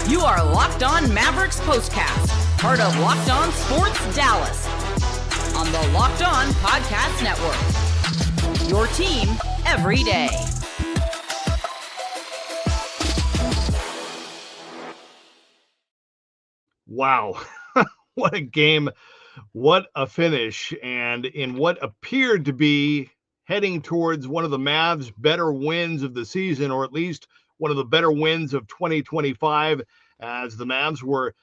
You are Locked On Mavericks Postcast, part of Locked On Sports Dallas, on the Locked On Podcast Network. Your team every day. Wow, what a game, what a finish, and in what appeared to be heading towards one of the Mavs' better wins of the season, or at least one of the better wins of 2025, as the Mavs were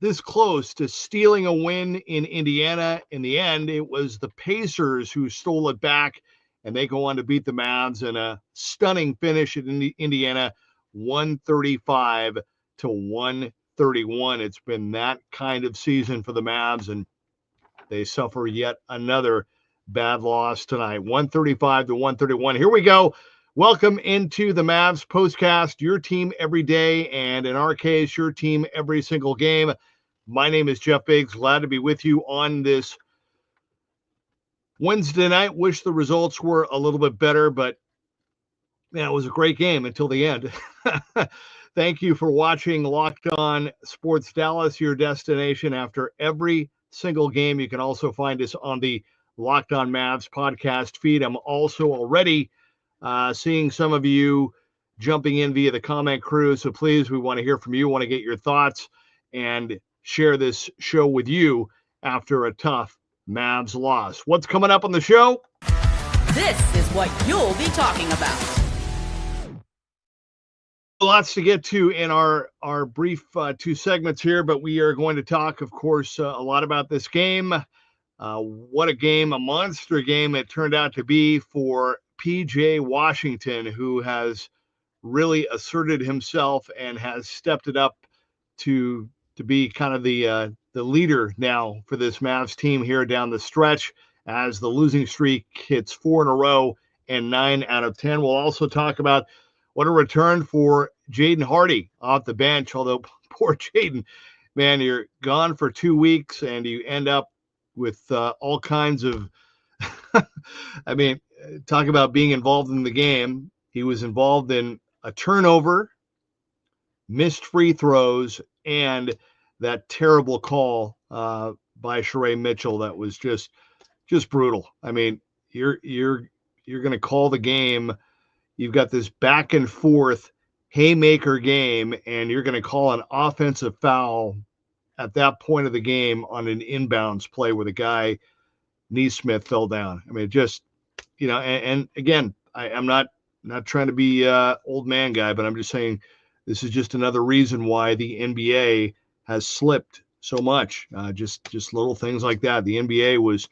this close to stealing a win in Indiana. In the end, it was the Pacers who stole it back, and they go on to beat the Mavs in a stunning finish in Indiana, 135 to 131. It's been that kind of season for the Mavs, and they suffer yet another bad loss tonight, 135 to 131. Here we go. Welcome into the Mavs Postcast, your team every day, and in our case, your team every single game. My name is Jeff Biggs. Glad to be with you on this Wednesday night. Wish the results were a little bit better, but man, it was a great game until the end. Thank you for watching Locked On Sports Dallas, your destination after every single game. You can also find us on the Locked On Mavs podcast feed. I'm also already seeing some of you jumping in via the comment crew. So please, we want to hear from you. Want to get your thoughts and share this show with you after a tough Mavs loss. What's coming up on the show? This is what you'll be talking about. Lots to get to in our brief two segments here, but we are going to talk, of course, a lot about this game. What a game, a monster game it turned out to be for PJ Washington, who has really asserted himself and has stepped it up to be kind of the leader now for this Mavs team here down the stretch as the losing streak hits 4 in a row and 9 out of 10. We'll also talk about what a return for Jaden Hardy off the bench, although poor Jaden, man, you're gone for 2 weeks and you end up with all kinds of, I mean, talk about being involved in the game. He was involved in a turnover, missed free throws, and that terrible call by Sheree Mitchell that was just brutal. I mean, you're going to call the game. You've got this back and forth haymaker game, and you're going to call an offensive foul at that point of the game on an inbounds play where the guy Neesmith fell down. I mean, just, you know, and again, I'm not trying to be old man guy, but I'm just saying this is just another reason why the NBA has slipped so much. Just little things like that. The NBA was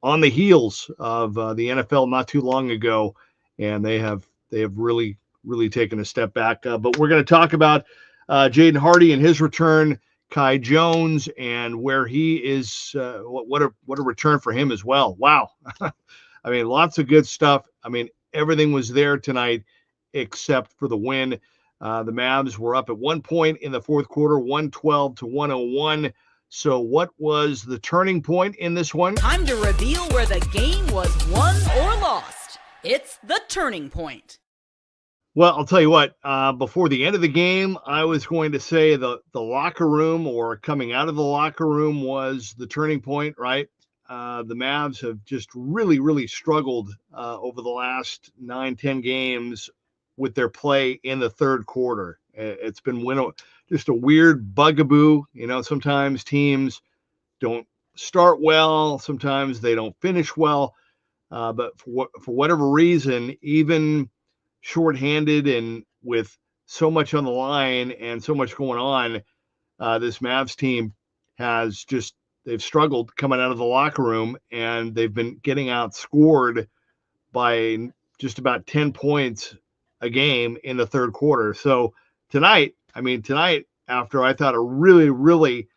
on the heels of the NFL not too long ago, and they have really taken a step back. But we're going to talk about Jaden Hardy and his return, Kai Jones, and where he is. What a return for him as well. Wow. I mean, lots of good stuff. I mean, everything was there tonight except for the win. The Mavs were up at one point in the fourth quarter, 112 to 101. So what was the turning point in this one? Time to reveal where the game was won or lost. It's the turning point. Well, I'll tell you what, before the end of the game, I was going to say the locker room or coming out of the locker room was the turning point, right? The Mavs have just really struggled over the last 9-10 games with their play in the third quarter. It's been just a weird bugaboo. You know, sometimes teams don't start well, sometimes they don't finish well. But for whatever reason, even shorthanded and with so much on the line and so much going on, this Mavs team they've struggled coming out of the locker room, and they've been getting outscored by just about 10 points a game in the third quarter. So tonight, after I thought a really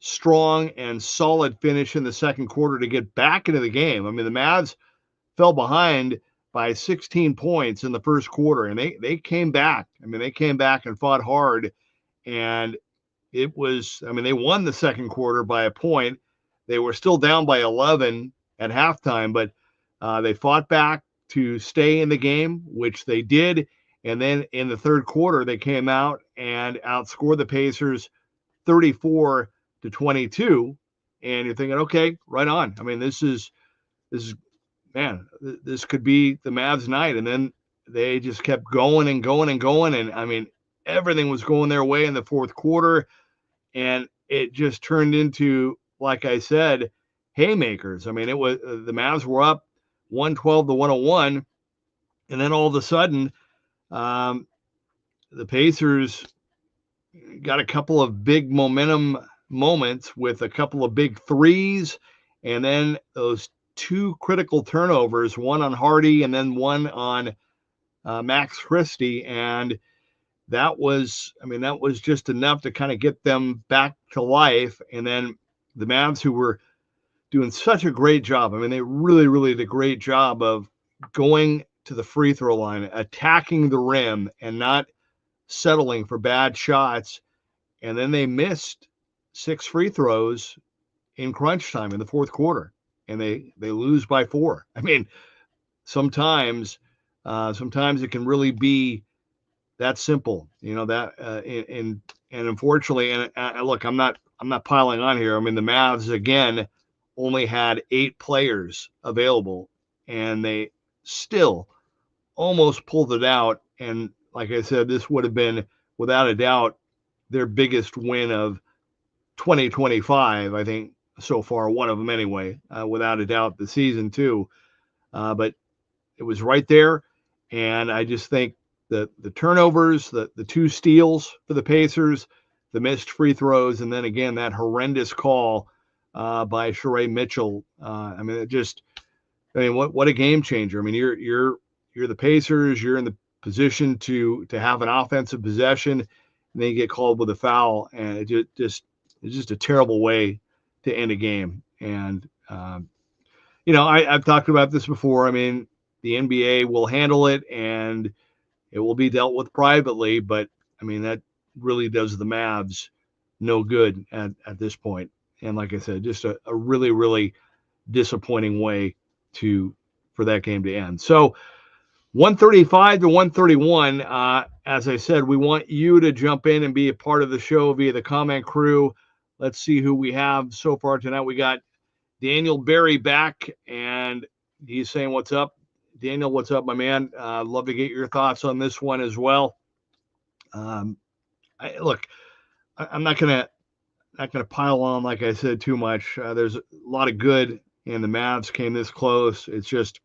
strong and solid finish in the second quarter to get back into the game. I mean, the Mavs fell behind by 16 points in the first quarter, and they came back. I mean, they came back and fought hard, and they won the second quarter by a point. They were still down by 11 at halftime, but they fought back to stay in the game, which they did, And then in the third quarter, they came out and outscored the Pacers 34-22. And you're thinking, okay, right on. I mean, this is man, this could be the Mavs night. And then they just kept going and going and going. And I mean, everything was going their way in the fourth quarter. And it just turned into, like I said, haymakers. I mean, it was the Mavs were up 112-101. And then all of a sudden, the Pacers got a couple of big momentum moments with a couple of big threes, and then those two critical turnovers, one on Hardy and then one on Max Christie. And that was just enough to kind of get them back to life. And then the Mavs, who were doing such a great job, I mean, they really, really did a great job of going to the free throw line, attacking the rim, and not settling for bad shots. And then they missed 6 free throws in crunch time in the fourth quarter, and they lose by 4. I mean, sometimes it can really be that simple, that and unfortunately, and look, I'm not piling on here. I mean, the Mavs again only had 8 players available, and they still almost pulled it out. And like I said, this would have been without a doubt their biggest win of 2025, I think, so far, one of them anyway, without a doubt, the season too. But it was right there. And I just think the turnovers, the 2 steals for the Pacers, the missed free throws, and then again, that horrendous call by Sheree Mitchell. I mean, what a game changer. I mean, you're the Pacers, you're in the position to have an offensive possession, and then you get called with a foul, and it's just a terrible way to end a game. And I've talked about this before. I mean, the NBA will handle it, and it will be dealt with privately, but I mean, that really does the Mavs no good at this point. And like I said, just a really, really disappointing way for that game to end. So 135-131. As I said, we want you to jump in and be a part of the show via the comment crew. Let's see who we have so far tonight. We got Daniel Berry back, and he's saying, what's up? Daniel, what's up, my man? Love to get your thoughts on this one as well. I'm not gonna pile on, like I said, too much. There's a lot of good, and the Mavs came this close. It's just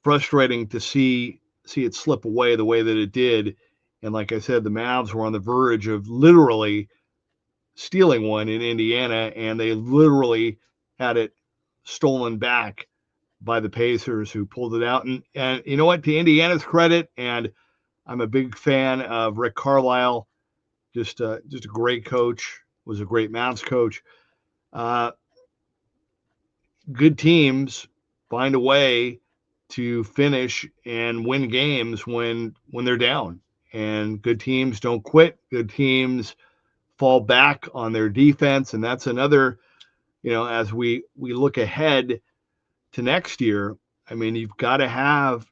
frustrating to see it slip away the way that it did. And like I said, the Mavs were on the verge of literally stealing one in Indiana, and they literally had it stolen back by the Pacers, who pulled it out. And you know what? To Indiana's credit, and I'm a big fan of Rick Carlisle, just a great coach, was a great Mavs coach. Good teams find a way to finish and win games when they're down, and good teams don't quit. Good teams fall back on their defense, and that's another, as we look ahead to next year. I mean, you got to have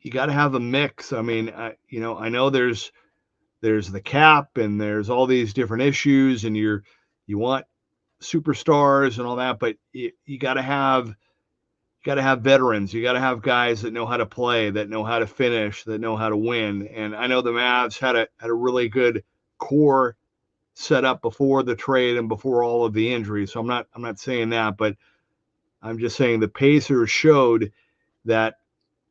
a mix. I mean, I know there's the cap, and there's all these different issues, and you want superstars and all that, but you got to have veterans. You got to have guys that know how to play, that know how to finish, that know how to win. And I know the Mavs had a really good core set up before the trade and before all of the injuries. So I'm not saying that, but I'm just saying the Pacers showed that,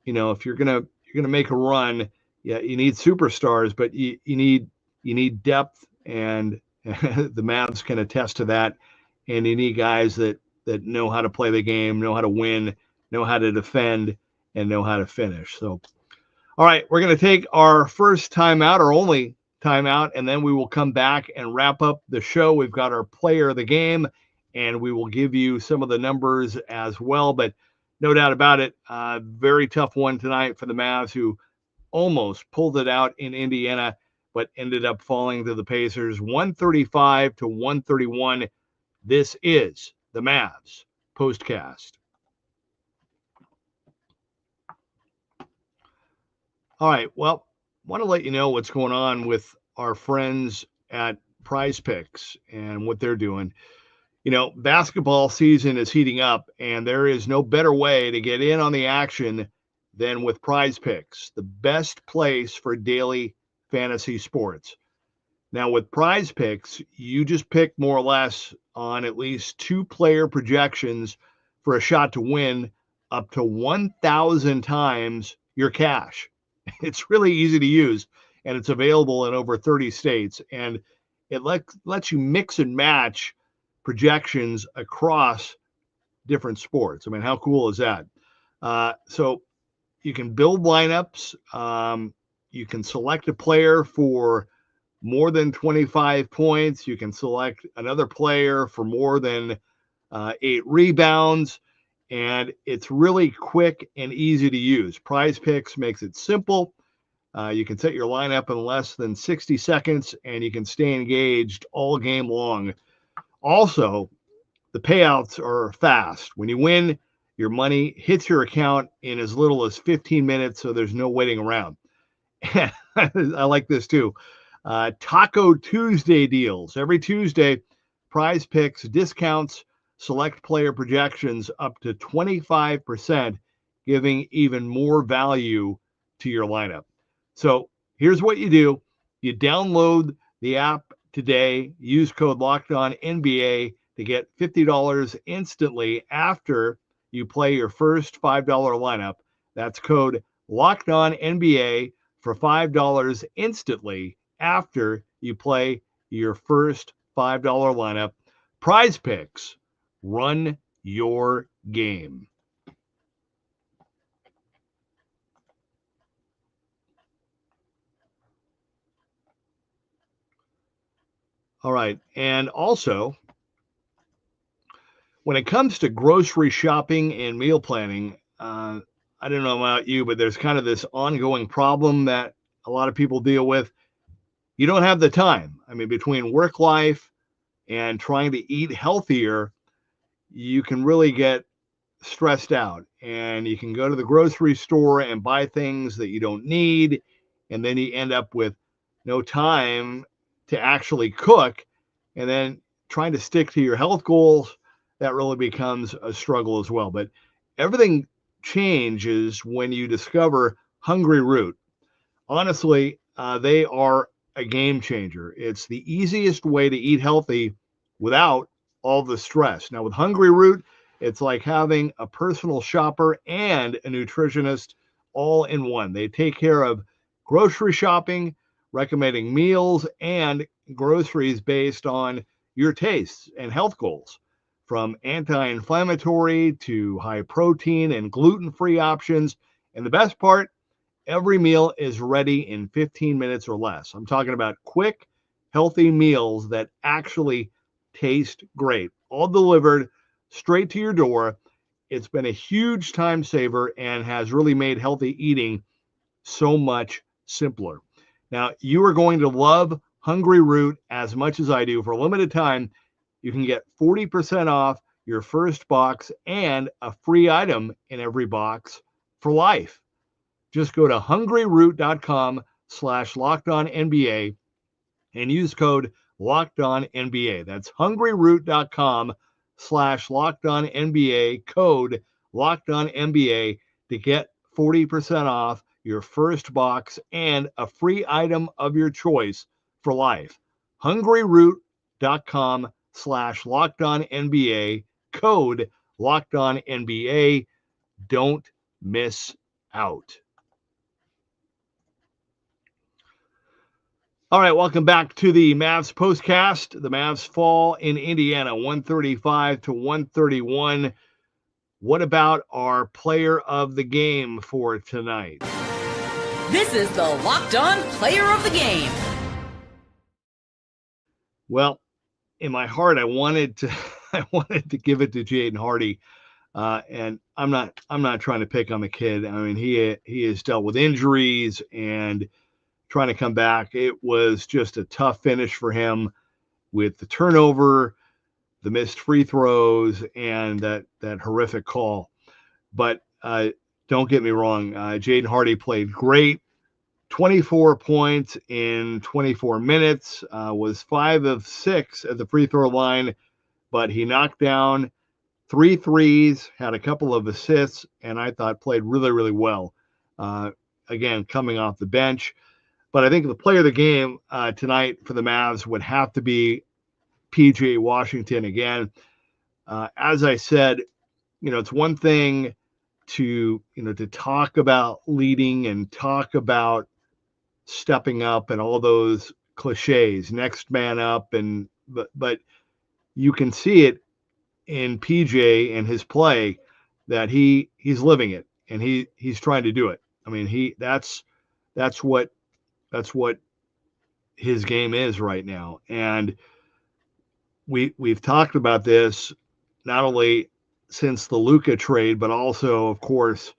if you're gonna make a run, yeah, you need superstars, but you need depth, and the Mavs can attest to that. And you need guys that know how to play the game, know how to win, know how to defend, and know how to finish. So, all right, we're going to take our first timeout, our only timeout, and then we will come back and wrap up the show. We've got our player of the game, and we will give you some of the numbers as well. But no doubt about it, very tough one tonight for the Mavs, who almost pulled it out in Indiana, but ended up falling to the Pacers 135-131. This is the Mavs Postcast. All right. Well, want to let you know what's going on with our friends at Prize Picks and what they're doing. Basketball season is heating up, and there is no better way to get in on the action than with Prize Picks, the best place for daily fantasy sports. Now, with Prize Picks, you just pick more or less on at least 2-player projections for a shot to win up to 1,000 times your cash. It's really easy to use, and it's available in over 30 states, and it lets you mix and match projections across different sports. I mean, how cool is that? So you can build lineups. You can select a player for more than 25 points. You can select another player for more than 8 rebounds. And it's really quick and easy to use. Prize Picks makes it simple. You can set your lineup in less than 60 seconds, and you can stay engaged all game long. Also, the payouts are fast. When you win, your money hits your account in as little as 15 minutes, so there's no waiting around. I like this too. Taco Tuesday deals. Every Tuesday, Prize Picks discounts select player projections up to 25%, giving even more value to your lineup. So here's what you do. You download the app today, use code LOCKEDONNBA to get $50 instantly after you play your first $5 lineup. That's code LOCKEDONNBA for $5 instantly after you play your first $5 lineup. Prize Picks, run your game. All right. And also, when it comes to grocery shopping and meal planning, I don't know about you, but there's kind of this ongoing problem that a lot of people deal with. You don't have the time. I mean, between work life and trying to eat healthier, you can really get stressed out, and you can go to the grocery store and buy things that you don't need, and then you end up with no time to actually cook, and then trying to stick to your health goals, that really becomes a struggle as well. But everything changes when you discover Hungry Root. Honestly, they are a game changer. It's the easiest way to eat healthy without all the stress. Now, with Hungry Root, it's like having a personal shopper and a nutritionist all in one. They take care of grocery shopping, recommending meals, and groceries based on your tastes and health goals, from anti-inflammatory to high protein and gluten-free options. And the best part, every meal is ready in 15 minutes or less. I'm talking about quick, healthy meals that actually taste great, all delivered straight to your door. It's been a huge time saver and has really made healthy eating so much simpler. Now, you are going to love Hungry Root as much as I do. For a limited time, you can get 40% off your first box and a free item in every box for life. Just go to hungryroot.com/LockedOnNBA and use code LockedOnNBA. That's hungryroot.com/LockedOnNBA, code LockedOnNBA to get 40% off your first box and a free item of your choice for life. hungryroot.com/LockedOnNBA, code LockedOnNBA. Don't miss out. All right, welcome back to the Mavs postcast. The Mavs fall in Indiana, 135-131. What about our player of the game for tonight? This is the Locked On Player of the Game. Well, in my heart, I wanted to give it to Jaden Hardy, and I'm not trying to pick on the kid. I mean, he has dealt with injuries and trying to come back. It was just a tough finish for him with the turnover, the missed free throws, and that horrific call. But don't get me wrong, Jaden Hardy played great. 24 points in 24 minutes, was 5 of 6 at the free throw line, but he knocked down 3 threes, had a couple of assists, and I thought played really, really well. Again, coming off the bench. But I think the player of the game tonight for the Mavs would have to be PJ Washington again. As I said, it's one thing to talk about leading and talk about stepping up and all those cliches, next man up, but you can see it in PJ and his play that he's living it and he's trying to do it. I mean, that's what his game is right now. And we've talked about this not only since the Luka trade, but also, of course,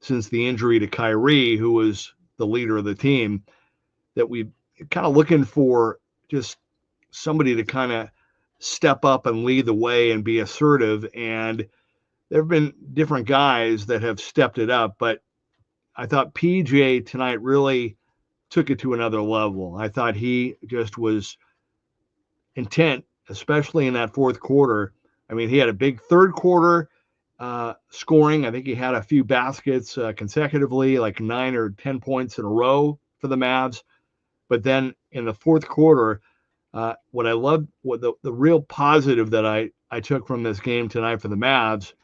since the injury to Kyrie, who was the leader of the team, that we kind of looking for just somebody to kind of step up and lead the way and be assertive. And there have been different guys that have stepped it up, but I thought PJ tonight really took it to another level. I thought he just was intent, especially in that fourth quarter. I mean, he had a big third quarter scoring. I think he had a few baskets consecutively, like 9 or 10 points in a row for the Mavs. But then in the fourth quarter, what I loved, what the real positive that I took from this game tonight for the Mavs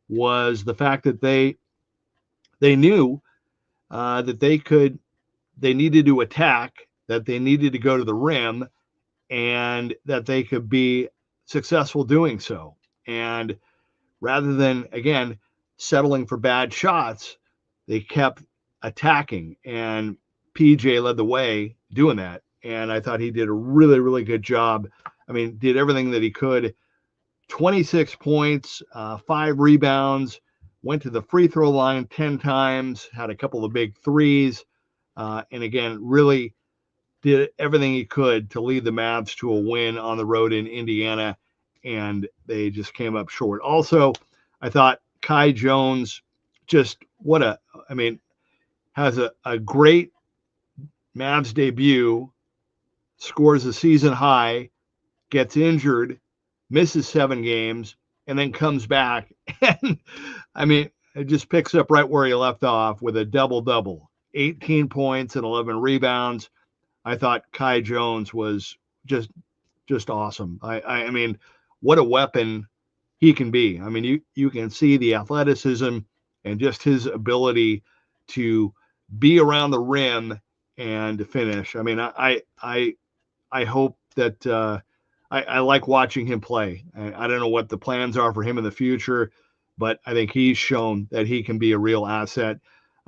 was the fact that they knew that they needed to attack, that they needed to go to the rim, and that they could be successful doing so. And rather than, again, settling for bad shots, they kept attacking. And PJ led the way doing that. And I thought he did a really, really good job. I mean, did everything that he could. 26 points, 5 rebounds, went to the free throw line 10 times, had a couple of big threes, and again, really did everything he could to lead the Mavs to a win on the road in Indiana, and they just came up short. Also, I thought Kai Jones just has a great Mavs debut, scores a season high, gets injured, misses 7 games, and then comes back. And I mean, it just picks up right where he left off with a double-double, 18 points and 11 rebounds. I thought Kai Jones was just awesome. I mean, what a weapon he can be. I mean, you can see the athleticism and just his ability to be around the rim and to finish. I mean, I hope that I like watching him play. I don't know what the plans are for him in the future, but I think he's shown that he can be a real asset.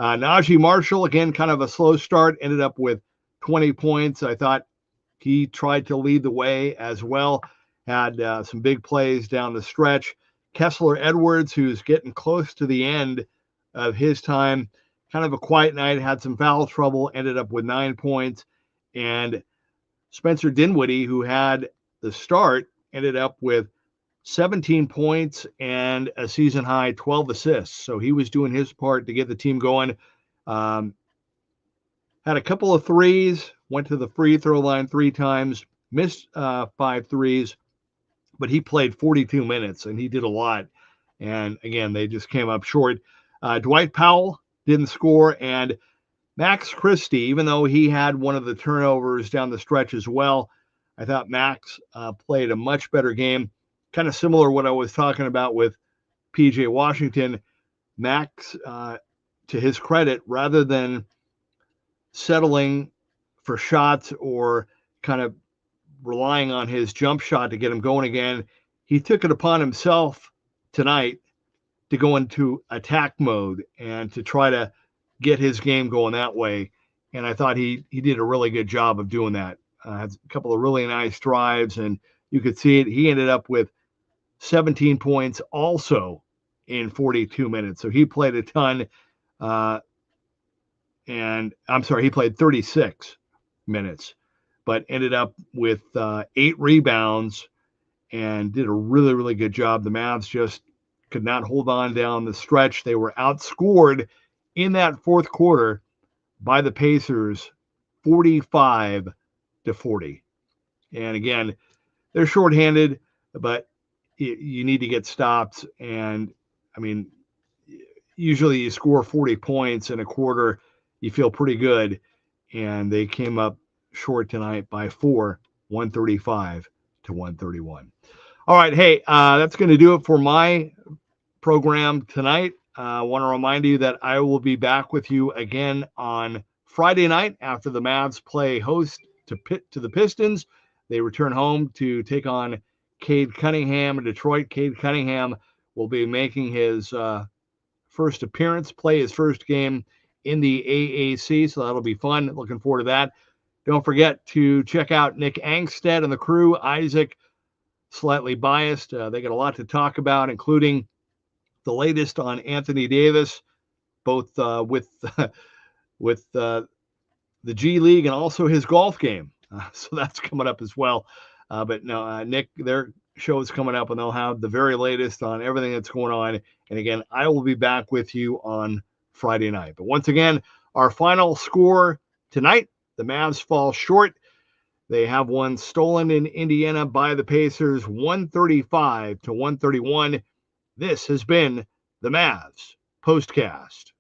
Naji Marshall, again, kind of a slow start, ended up with 20 points. I thought he tried to lead the way as well, had some big plays down the stretch. Kessler Edwards, who's getting close to the end of his time, kind of a quiet night, had some foul trouble, ended up with 9 points. And Spencer Dinwiddie, who had the start, ended up with 17 points and a season high 12 assists. So he was doing his part to get the team going. Had a couple of threes, went to the free throw line 3 times, missed 5 threes, but he played 42 minutes and he did a lot. And again, they just came up short. Dwight Powell didn't score, and Max Christie, even though he had one of the turnovers down the stretch as well, I thought Max played a much better game. Kind of similar to what I was talking about with PJ Washington. Max, to his credit, rather than settling for shots or kind of relying on his jump shot to get him going again, he took it upon himself tonight to go into attack mode and to try to get his game going that way. And I thought he did a really good job of doing that. Had a couple of really nice drives, and you could see it. He ended up with 17 points also in 42 minutes. So he played a ton. And I'm sorry, he played 36 minutes, but ended up with 8 rebounds and did a really, really good job. The Mavs just could not hold on down the stretch. They were outscored in that fourth quarter by the Pacers 45-40. And again, they're shorthanded, but you need to get stops. And I mean, usually you score 40 points in a quarter, you feel pretty good. And they came up short tonight by 4, 135-131. All right. Hey, that's going to do it for my program tonight. I want to remind you that I will be back with you again on Friday night after the Mavs play host to the Pistons. They return home to take on Cade Cunningham in Detroit. Cade Cunningham will be making his first appearance, play his first game in the AAC, so that'll be fun. Looking forward to that. Don't forget to check out Nick Angstead and the crew. Isaac, slightly biased. They got a lot to talk about, including the latest on Anthony Davis, both with the G League and also his golf game. So that's coming up as well. But no, Nick, their show is coming up, and they'll have the very latest on everything that's going on. And again, I will be back with you on Friday night. But once again, our final score tonight, the Mavs fall short. They have one stolen in Indiana by the Pacers, 135-131. This has been the Mavs Postcast.